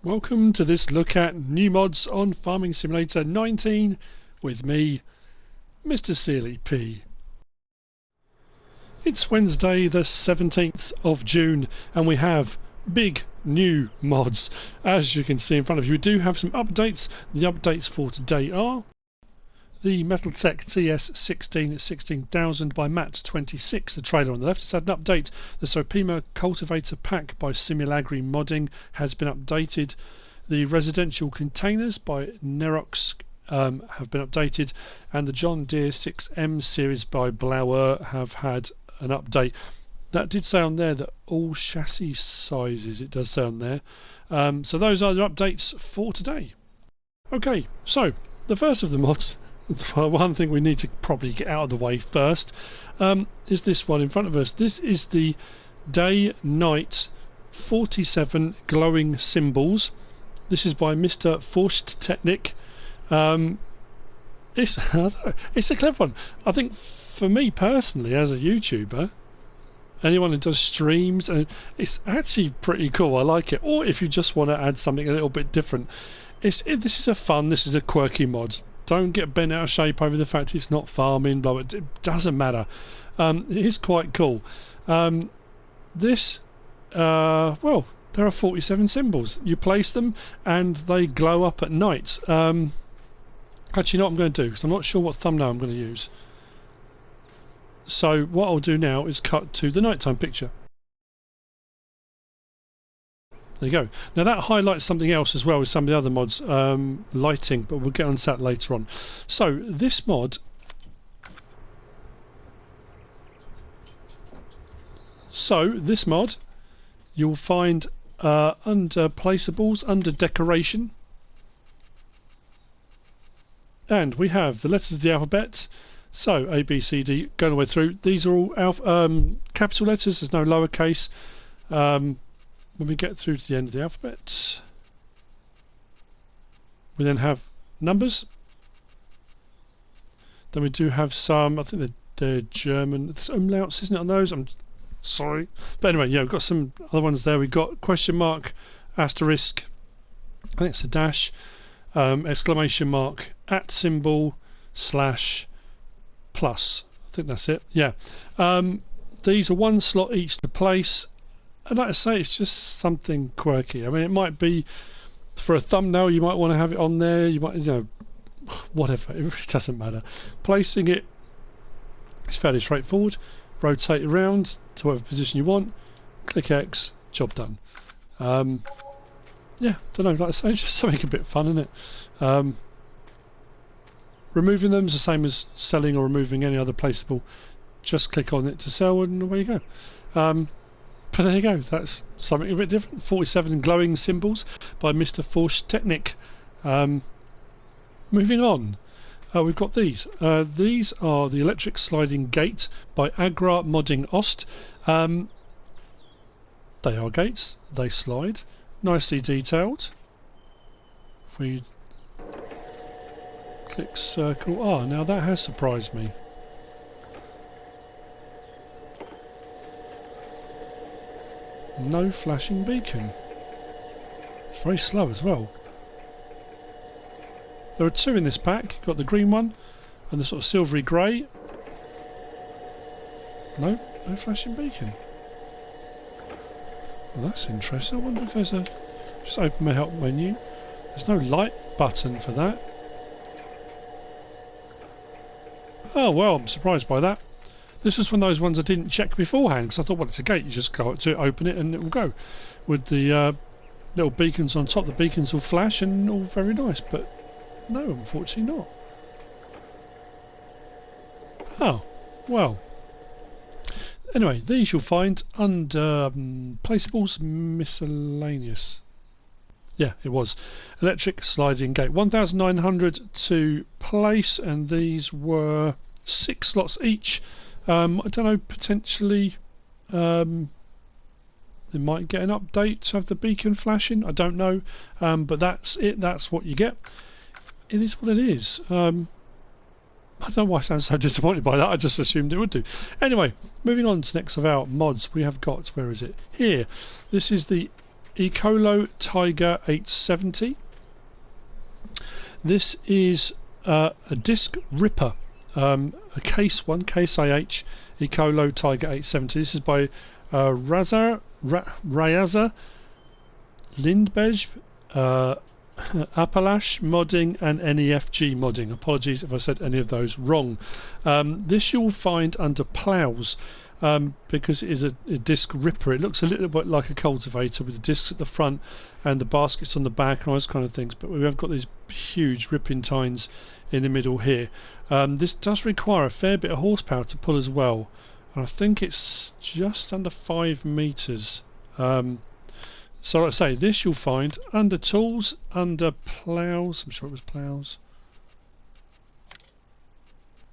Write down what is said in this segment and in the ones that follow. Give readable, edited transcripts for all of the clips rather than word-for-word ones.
Welcome to this look at new mods on Farming Simulator 19 with me, MrSealyp. It's Wednesday the 17th of June and we have big new mods. As you can see in front of you, we do have some updates. The updates for today are the Metaltech TS16 16000 by Matt26, the trailer on the left, has had an update. The Sopima Cultivator Pack by Simulagri Modding has been updated. The Residential Containers by Nerox have been updated, and the John Deere 6M series by Blower have had an update. That did say on there that all chassis sizes, it does say on there. So those are the updates for today. Okay, so the first of the mods, one thing we need to probably get out of the way first, is this one in front of us. This is the Day-Night 47 glowing symbols. This is by MR-Forsttechnik. It's a clever one. I think for me personally, as a YouTuber, anyone who does streams, and it's actually pretty cool. I like it. Or if you just want to add something a little bit different, this is a quirky mod. Don't get bent out of shape over the fact it's not farming, blah, blah. It doesn't matter. It is quite cool. Well, there are 47 symbols. You place them and they glow up at night. Actually, you know what I'm going to do, because I'm not sure what thumbnail I'm going to use. So what I'll do now is cut to the nighttime picture. There you go. Now that highlights something else as well as some of the other mods, lighting, but we'll get on to that later on. So this mod, you'll find under placeables, under decoration, and we have the letters of the alphabet. So A, B, C, D, going all the way through. These are all capital letters. There's no lowercase. When we get through to the end of the alphabet, we then have numbers. Then we do have some, I think they're German. There's umlauts, isn't it, on those? I'm sorry. But anyway, yeah, we've got some other ones there. We've got question mark, asterisk, I think it's a dash, exclamation mark, at symbol, slash, plus. I think that's it, yeah. These are one slot each to place. And like I say, it's just something quirky. I mean, it might be for a thumbnail, you might want to have it on there, you might, whatever, it really doesn't matter. Placing it is fairly straightforward. Rotate around to whatever position you want, click X, job done. Yeah, don't know, like I say, it's just something a bit fun, isn't it? Removing them is the same as selling or removing any other placeable. Just click on it to sell and away you go. But there you go, that's something a bit different. 47 glowing symbols by MR-Forsttechnik. Moving on, we've got these. These are the electric sliding gate by Agrar Modding Ost. They are gates, they slide, nicely detailed. If we click circle, now that has surprised me. No flashing beacon. It's very slow as well. There are two in this pack. Got the green one and the sort of silvery grey. No flashing beacon. Well, that's interesting. I wonder if there's a... Just open my help menu. There's no light button for that. Oh well, I'm surprised by that. This was one of those ones I didn't check beforehand, because I thought, well, it's a gate, you just go up to it, open it, and it will go. With the little beacons on top, the beacons will flash, and all very nice, but no, unfortunately not. Oh, well. Anyway, these you'll find under placeables, miscellaneous. Yeah, it was. Electric sliding gate. 1,900 to place, and these were 6 slots each. I don't know, potentially they might get an update to have the beacon flashing, I don't know, but that's it, that's what you get. It is what it is. I don't know why I sound so disappointed by that, I just assumed it would do. Anyway, moving on to next of our mods, we have got, where is it? Here. This is the Ecolo Tiger 870. This is a disc ripper, a case one, Case IH Ecolo Tiger 870. This is by Rafazr, lindbejb, Appalaches modding and NEFG modding. Apologies if I said any of those wrong. This you'll find under ploughs, because it is a disc ripper. It looks a little bit like a cultivator with the discs at the front and the baskets on the back and all those kind of things, but we have got these huge ripping tines in the middle here. This does require a fair bit of horsepower to pull as well, and I think it's just under 5 meters. So like I say, this you'll find under tools, under ploughs. I'm sure it was ploughs.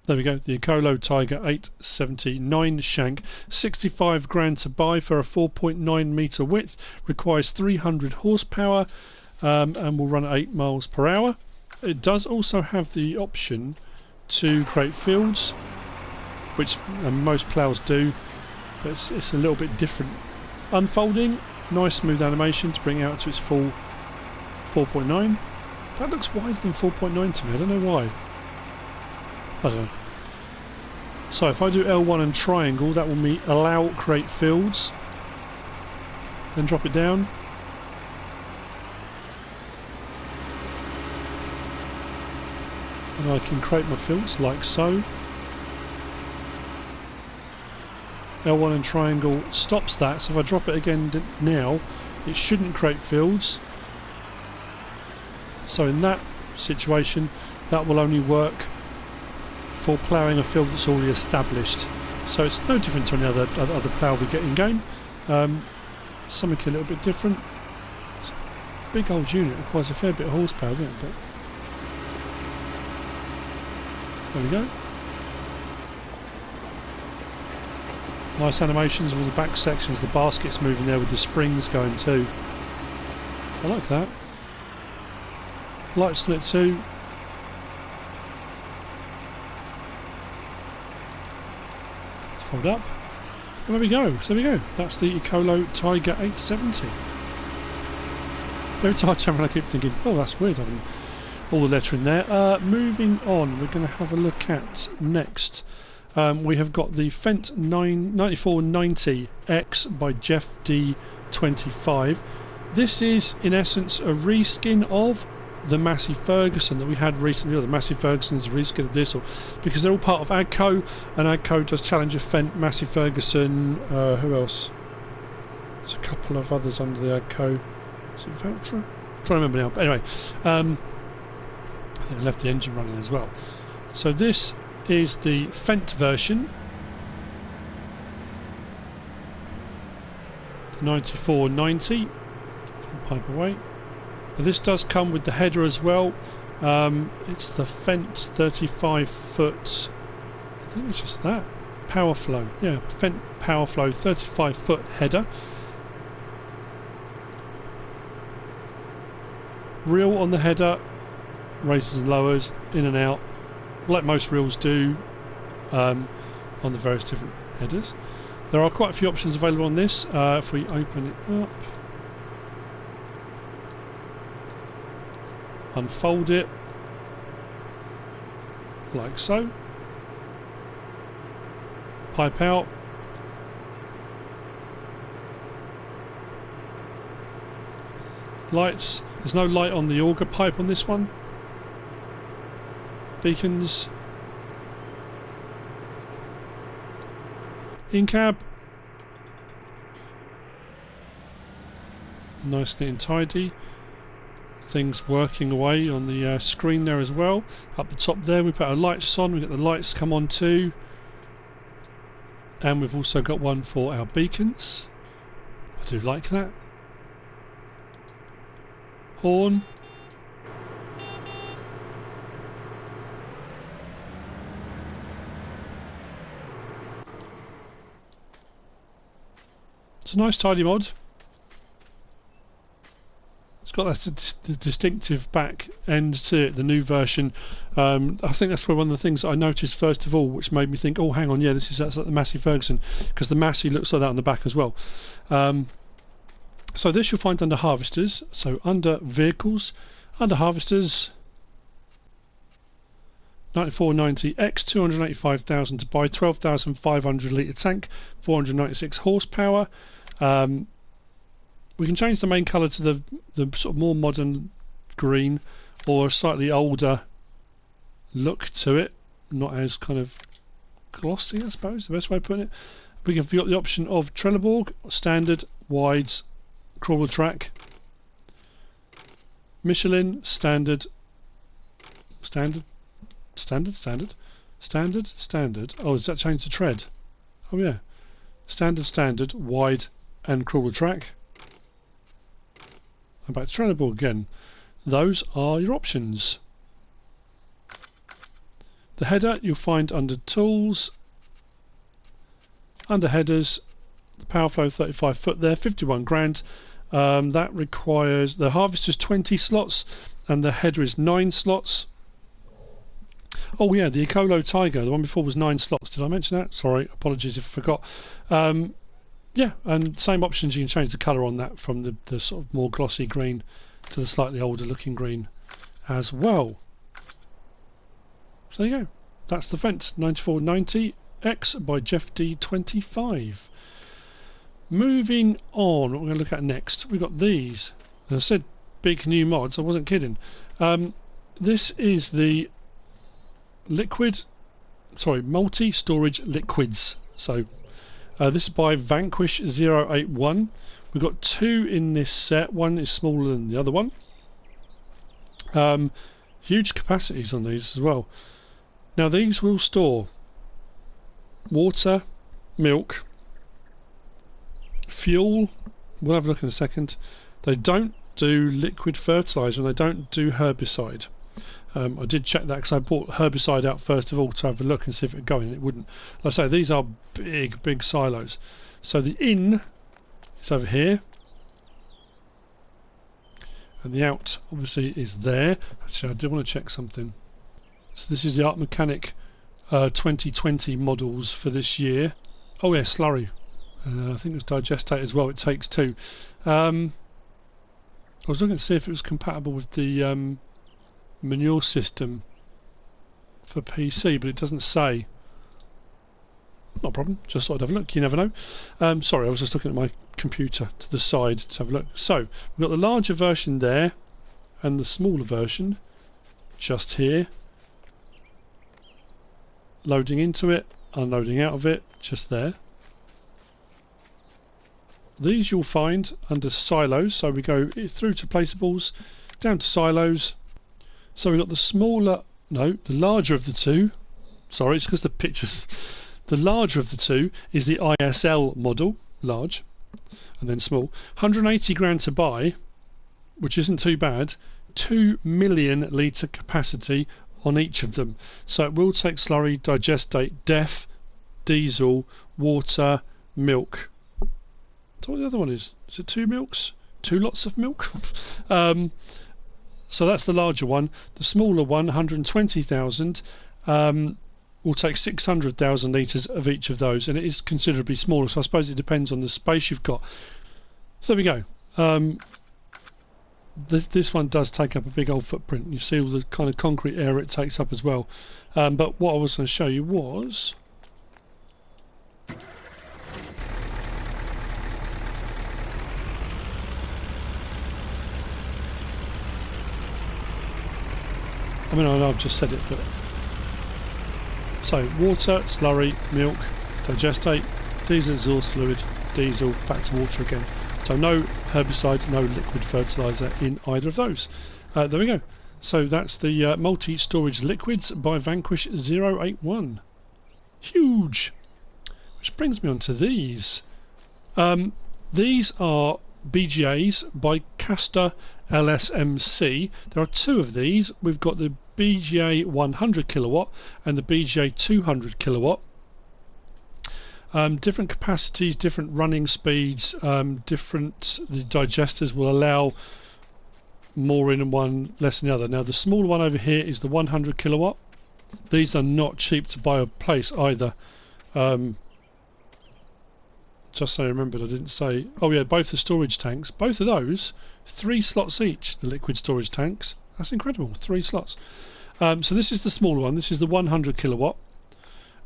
There we go, the Ecolo Tiger 879 shank, 65 grand to buy for a 4.9 metre width, requires 300 horsepower, and will run at 8 miles per hour. It does also have the option to create fields, which most ploughs do, but it's a little bit different. Unfolding, nice smooth animation to bring it out to its full 4.9. That looks wider than 4.9 to me, I don't know why. I don't know. So if I do L1 and triangle, that will allow create fields. Then drop it down. And I can create my fields like so. L1 and triangle stops that, so if I drop it again now, it shouldn't create fields. So in that situation, that will only work for ploughing a field that's already established. So it's no different to any other plough we get in game. Something a little bit different. It's a big old unit, requires a fair bit of horsepower, doesn't it? But there we go. Nice animations of all the back sections, the baskets moving there with the springs going too. I like that. Lights on it too. Hold up. And there we go. So there we go. That's the Ecolo Tiger 870. Every time I turn around I keep thinking, oh that's weird having all the lettering there. Moving on, we're going to have a look at next. We have got the Fendt 9490X by Jeff D25. This is in essence a reskin of the Massey Ferguson that we had recently. The Massey Ferguson is a reskin of this, because they're all part of Agco, and Agco does Challenger, Fendt, Massey Ferguson. Who else? There's a couple of others under the Agco. Is it Valtra? I'm trying to remember now. But anyway, I think I left the engine running as well. So this is the Fendt version, the 9490. Pipe away. Now this does come with the header as well. It's the Fendt 35 foot. I think it's just that Power Flow. Yeah, Fendt Power Flow 35 foot header. Reel on the header, raises and lowers, in and out, like most reels do on the various different headers. There are quite a few options available on this. If we open it up, unfold it like so, pipe out, lights. There's no light on the auger pipe on this one. Beacons, in cab, nice, neat and tidy. Things working away on the screen there as well. Up the top there we put our lights on, we get the lights come on too, and we've also got one for our beacons. I do like that. Horn. It's a nice tidy mod. It's got that distinctive back end to it, the new version. I think that's one of the things I noticed first of all, which made me think, oh hang on, yeah, that's like the Massey Ferguson, because the Massey looks like that on the back as well. So this you'll find under harvesters. So under vehicles, under harvesters, 9490X, 285,000 to buy, 12,500 litre tank, 496 horsepower. We can change the main colour to the sort of more modern green, or a slightly older look to it, not as kind of glossy, I suppose, the best way of putting it. We've got the option of Trelleborg, standard, wides, crawler track, Michelin, standard. Oh, does that change the tread? Oh yeah. Standard, wide and crawler track. And back to Trelleborg again. Those are your options. The header you'll find under tools, under headers, the Powerflow 35 foot there, 51 grand. That requires, the harvester's 20 slots and the header is 9 slots. Oh yeah, the Ecolo Tiger, the one before was 9 slots. Did I mention that? Sorry, apologies if I forgot. Yeah, and same options, you can change the colour on that from the sort of more glossy green to the slightly older looking green as well. So there you go. That's the Fendt 9490X by Jeff D25. Moving on, what we're going to look at next, we've got these. As I said, big new mods, I wasn't kidding. This is the multi-storage liquids. So this is by Vanquish 081. We've got 2 in this set. One is smaller than the other one. Huge capacities on these as well. Now these will store water, milk, fuel. We'll have a look in a second. They don't do liquid fertiliser and they don't do herbicide. I did check that because I bought herbicide out first of all to have a look and see if it would go in. It wouldn't. Like I say, these are big silos. So the in is over here, and the out obviously is there. Actually, I do want to check something. So this is the Art Mechanic 2020 models for this year. Oh yeah, slurry. I think it's digestate as well. It takes 2. I was looking to see if it was compatible with the manure system for PC, but it doesn't say. Not a problem, just thought I'd have a look, you never know. Sorry, I was just looking at my computer to the side to have a look. So, we've got the larger version there and the smaller version just here. Loading into it, unloading out of it, just there. These you'll find under silos, so we go through to placeables, down to silos. So we've got the larger of the two. Sorry, it's because the pictures. The larger of the two is the ISL model, large, and then small. 180 grand to buy, which isn't too bad. 2 million litre capacity on each of them. So it will take slurry, digestate, DEF, diesel, water, milk. So what the other one is? Is it 2 milks? 2 lots of milk? So that's the larger one. The smaller one, 120,000, will take 600,000 litres of each of those, and it is considerably smaller, so I suppose it depends on the space you've got. So there we go. This one does take up a big old footprint. You see all the kind of concrete area it takes up as well. But what I was going to show you was... I mean, I know I've just said it, but... So, water, slurry, milk, digestate, diesel exhaust fluid, diesel, back to water again. So no herbicide, no liquid fertiliser in either of those. There we go. So that's the multi-storage liquids by Vanquish 081. Huge! Which brings me on to these. These are BGAs by Kastor LSMC. There are 2 of these. We've got the BGA 100 kilowatt and the BGA 200 kilowatt. Different capacities, different running speeds, the digesters will allow more in one, less in the other. Now the smaller one over here is the 100 kilowatt. These are not cheap to buy or place either. just so I remembered, I didn't say. Oh yeah, both the storage tanks, both of those, 3 slots each. The liquid storage tanks. That's incredible. 3 slots. So this is the smaller one. This is the 100 kilowatt,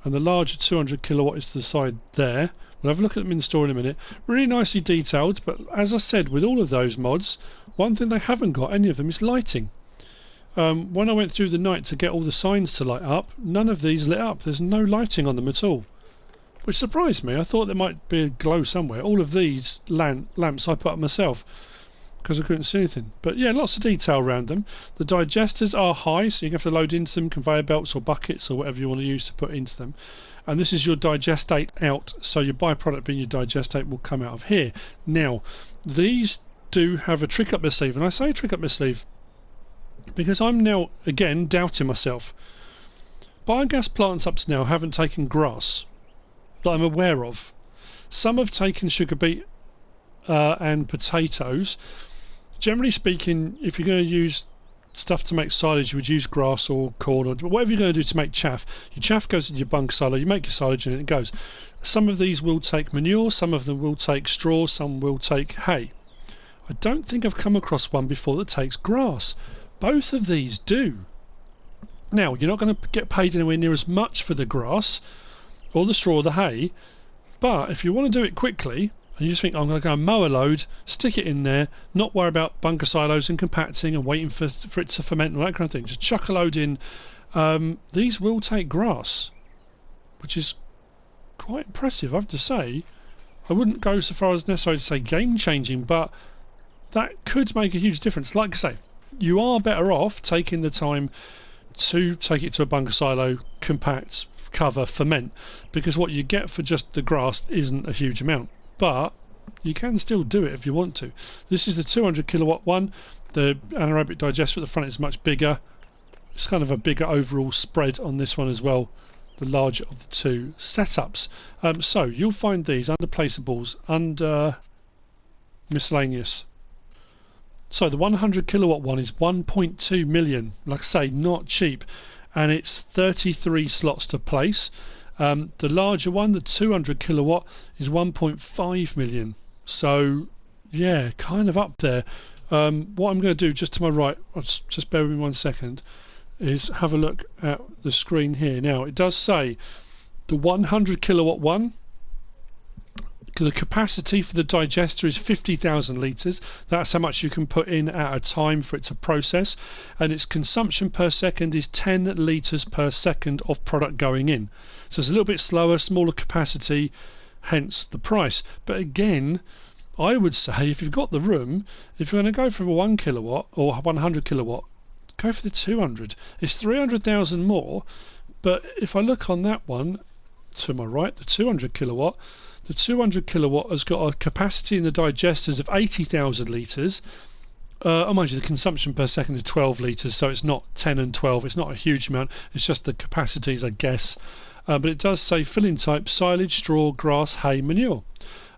and the larger 200 kilowatt is to the side there. We'll have a look at them in the store in a minute. Really nicely detailed, but as I said, with all of those mods, one thing they haven't got, any of them, is lighting. When I went through the night to get all the signs to light up, none of these lit up. There's no lighting on them at all, which surprised me. I thought there might be a glow somewhere. All of these lamps I put up myself because I couldn't see anything. But yeah, lots of detail around them. The digesters are high, so you have to load into them conveyor belts or buckets or whatever you want to use to put into them. And this is your digestate out, so your byproduct being your digestate will come out of here. Now, these do have a trick up their sleeve, and I say trick up their sleeve because I'm now, again, doubting myself. Biogas plants up to now haven't taken grass that I'm aware of. Some have taken sugar beet and potatoes. Generally speaking, if you're going to use stuff to make silage, you would use grass or corn or whatever you're going to do to make chaff. Your chaff goes into your bunker silo, you make your silage and it goes. Some of these will take manure, some of them will take straw, some will take hay. I don't think I've come across one before that takes grass. Both of these do. Now, you're not going to get paid anywhere near as much for the grass or the straw or the hay, but if you want to do it quickly and you just think, I'm going to go and mow a load, stick it in there, not worry about bunker silos and compacting and waiting for it to ferment and all that kind of thing, just chuck a load in. These will take grass, which is quite impressive, I have to say. I wouldn't go so far as necessarily to say game changing, but that could make a huge difference. Like I say, you are better off taking the time to take it to a bunker silo, compact, cover, ferment, because what you get for just the grass isn't a huge amount, but you can still do it if you want to. This is the 200 kilowatt one. The anaerobic digester at the front is much bigger. It's kind of a bigger overall spread on this one as well, the larger of the two setups. So you'll find these under placeables, under miscellaneous. So the 100 kilowatt one is 1.2 million, like I say, not cheap, and it's 33 slots to place. The larger one, the 200 kilowatt, is 1.5 million. So yeah, kind of up there. What I'm going to do just to my right, just bear with me 1 second, is have a look at the screen here. Now it does say the 100 kilowatt one, the capacity for the digester is 50,000 litres. That's how much you can put in at a time for it to process, and its consumption per second is 10 litres per second of product going in. So it's a little bit slower, smaller capacity, hence the price. But again, I would say if you've got the room, if you're going to go for a 1 kilowatt or 100 kilowatt, go for the 200. It's 300,000 more, but if I look on that one to my right, the 200 kilowatt, the 200 kilowatt has got a capacity in the digesters of 80,000 litres. Oh, mind you, the consumption per second is 12 litres, so it's not 10 and 12. It's not a huge amount. It's just the capacities, I guess. But it does say filling type, silage, straw, grass, hay, manure.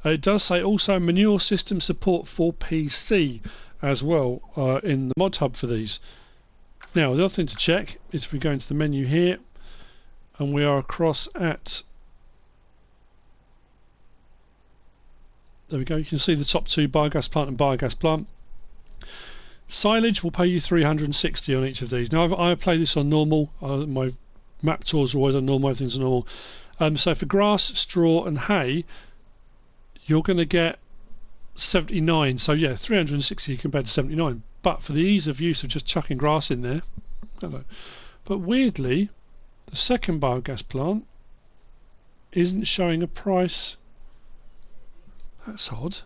It does say also manure system support for PC as well in the Modhub for these. Now, the other thing to check is if we go into the menu here, and we are across at... There we go, you can see the top two, biogas plant and biogas plant. Silage will pay you 360 on each of these. Now I play this on normal, my map tours are always on normal, everything's on normal. So for grass, straw and hay, you're going to get 79, so yeah, 360 compared to 79. But for the ease of use of just chucking grass in there, I don't know. But weirdly, the second biogas plant isn't showing a price. That's odd.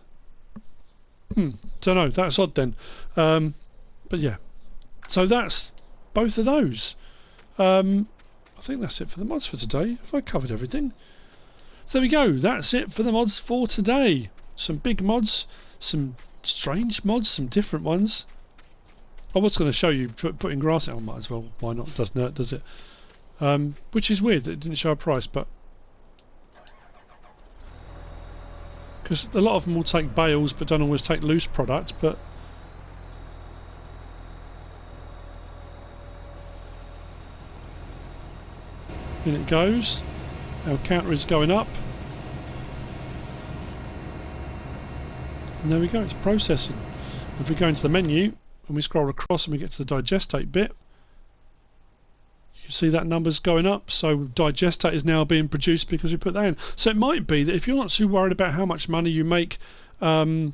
Don't know, that's odd then. But yeah, so that's both of those. I think that's it for the mods for today. Have I covered everything? So there we go, that's it for the mods for today. Some big mods, some strange mods, some different ones. I was going to show you putting grass out, I might as well. Why not? Doesn't hurt, does it? Which is weird that it didn't show a price, but because a lot of them will take bales but don't always take loose product. But in it goes. Our counter is going up. And there we go, it's processing. If we go into the menu and we scroll across and we get to the digestate bit, you can see that number's going up. So digestate is now being produced because we put that in. So it might be that if you're not too worried about how much money you make, that's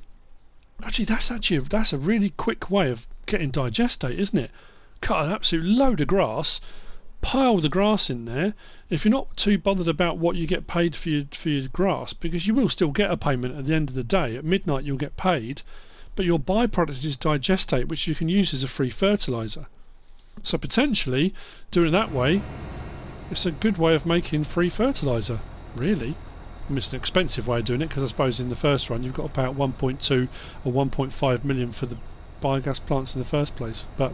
a really quick way of getting digestate, isn't it? Cut an absolute load of grass, pile the grass in there. If you're not too bothered about what you get paid for your grass, because you will still get a payment at the end of the day, at midnight you'll get paid, but your byproduct is digestate, which you can use as a free fertiliser. So potentially doing it that way, it's a good way of making free fertiliser, really. I mean, it's an expensive way of doing it, because I suppose in the first run you've got to pay out 1.2 or 1.5 million for the biogas plants in the first place. But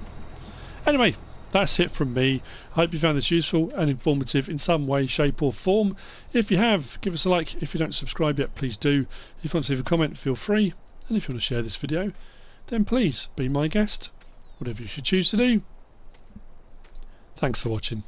anyway, that's it from me. I hope you found this useful and informative in some way, shape or form. If you have, give us a like. If you don't subscribe yet, please do. If you want to leave a comment, feel free. And if you want to share this video, then please be my guest. Whatever you should choose to do. Thanks for watching.